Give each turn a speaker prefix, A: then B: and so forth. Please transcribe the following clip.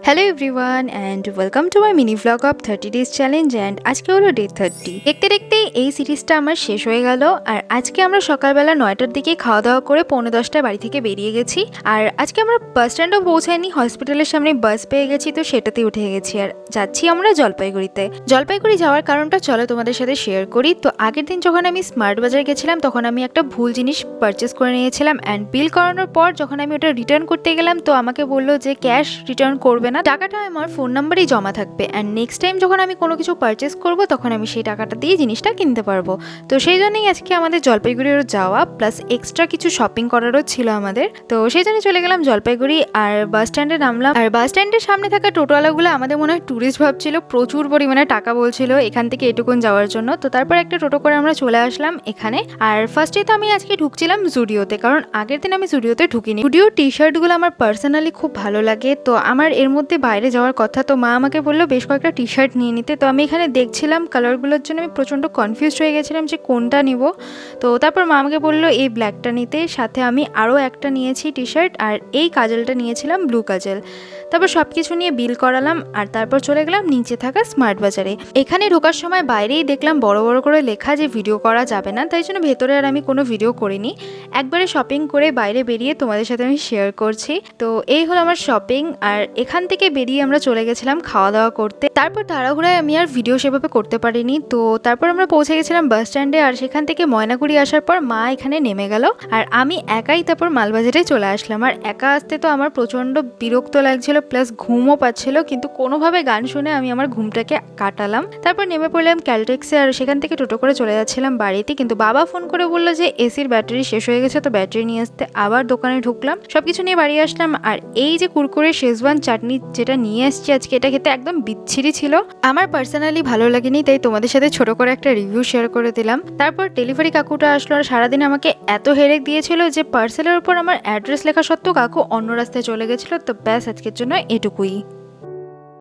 A: Hello everyone and welcome to my mini vlog of 30 days challenge and আজকে হলো day 30। দেখতে দেখতেই এই সিরিজটা আমার শেষ হয়ে গেল। আর আজকে আমরা সকালবেলা 9টার দিকে খাওয়া দাওয়া করে 9:45টায় বাড়ি থেকে বেরিয়ে গেছি। আর আজকে আমরা বাস স্ট্যান্ডও পৌঁছাইনি, হসপিটালের সামনে বাস পেয়ে গেছি, তো সেটাতেই উঠে গেছি আর যাচ্ছি আমরা জলপাইগুড়িতে। জলপাইগুড়ি যাওয়ার কারণটা চলো তোমাদের সাথে শেয়ার করি। তো আগের দিন যখন আমি স্মার্ট বাজার গেছিলাম তখন আমি একটা ভুল জিনিস পারচেস করে নিয়েছিলাম অ্যান্ড বিল করানোর পর যখন আমি ওটা রিটার্ন করতে গেলাম তো আমাকে বললো যে ক্যাশ রিটার্ন করবে না, টাকাটা আমার ফোন নাম্বারেই জমা থাকবে অ্যান্ড নেক্সট টাইম যখন আমি কোনো কিছু পারচেস করব তখন আমি সেই টাকাটা দিয়ে জিনিসটা কিনতে পারবো। তো সেই জন্যই আজকে আমাদের জলপাইগুড়িরও যাওয়া প্লাস এক্সট্রা কিছু শপিং করারও ছিল আমাদের। তো সেই জন্য চলে গেলাম জলপাইগুড়ি আর বাস স্ট্যান্ডে নামলাম। আর বাস স্ট্যান্ডের সামনে থাকা টোটোওয়ালাগুলো আমাদের মনে হয় ট্যুরিস্ট ভাবছিল, প্রচুর পরিমাণে টাকা বলছিল এখান থেকে এটুকুন যাওয়ার জন্য। তো তারপর একটা টোটো করে আমরা চলে আসলাম এখানে। আর ফার্স্টে তো আমি আজকে ঢুকছিলাম জুডিওতে, কারণ আগের দিন আমি জুডিওতে ঢুকিনি। জুডিওর টি শার্টগুলো আমার পার্সোনালি খুব ভালো লাগে, তো আমার এর মধ্যে বাইরে যাওয়ার কথা, তো মা আমাকে বললো বেশ কয়েকটা টি শার্ট নিয়ে নিতে। তো আমি এখানে দেখছিলাম কালারগুলোর জন্য আমি প্রচণ্ড কনফিউজড হয়ে গেছিলাম যে কোনটা নিব। তো তারপর মা আমাকে বললো এই ব্ল্যাকটা নিতে, সাথে আমি আরও একটা নিয়েছি টি শার্ট আর এই কাজলটা নিয়েছিলাম ব্লু কাজল। তারপর সব কিছু নিয়ে বিল করালাম আর তারপর চলে গেলাম নিচে থাকা স্মার্ট বাজারে। এখানে ঢোকার সময় বাইরেই দেখলাম বড় বড় করে লেখা যে ভিডিও করা যাবে না, তাই জন্য ভেতরে আর আমি কোনো ভিডিও করিনি। একবারে শপিং করে বাইরে বেরিয়ে তোমাদের সাথে আমি শেয়ার করছি। তো এই হলো আমার শপিং। আর এখান থেকে বেরিয়ে আমরা চলে গেছিলাম খাওয়া দাওয়া করতে। তারপর তাড়াহুড়ায় আমি আর ভিডিও সেভাবে করতে পারিনি। তো তারপর আমরা পৌঁছে গেছিলাম বাস স্ট্যান্ডে আর সেখান থেকে ময়নাগুড়ি আসার পর মা এখানে নেমে গেল আর আমি একাই তারপর মালবাজারে চলে আসলাম। আর একা আসতে তো আমার প্রচণ্ড বিরক্ত লাগছিল প্লাস ঘুমও পাচ্ছিল, কিন্তু কোনোভাবে গান শুনে আমি আমার ঘুমটাকে কাটালাম। তারপর নেমে পড়লাম ক্যালটেক্সে আর সেখান থেকে টোটো করে চলে যাচ্ছিলাম বাড়িতে, কিন্তু বাবা ফোন করে বললো যে এসির ব্যাটারি শেষ হয়ে গেছে, তো ব্যাটারি নিয়ে আসতে আবার দোকানে ঢুকলাম, সবকিছু নিয়ে বাড়ি আসলাম। আর এই যে কুরকুরে শেজওয়ান চাটনি যেটা নিয়ে আসছি আজকে, এটা খেতে একদম বিচ্ছিরি ছিল, আমার পার্সোনালি ভালো লাগেনি, তাই তোমাদের সাথে ছোট করে একটা রিভিউ শেয়ার করে দিলাম। তারপর ডেলিভারি কাকুটা আসলো আর সারাদিন আমাকে এত হেরেক দিয়েছিল যে পার্সেলের উপর আমার অ্যাড্রেস লেখা সত্ত্বেও কাকু অন্য রাস্তায় চলে গেছিল। তো ব্যাস আজকের জন্য এটুকুই।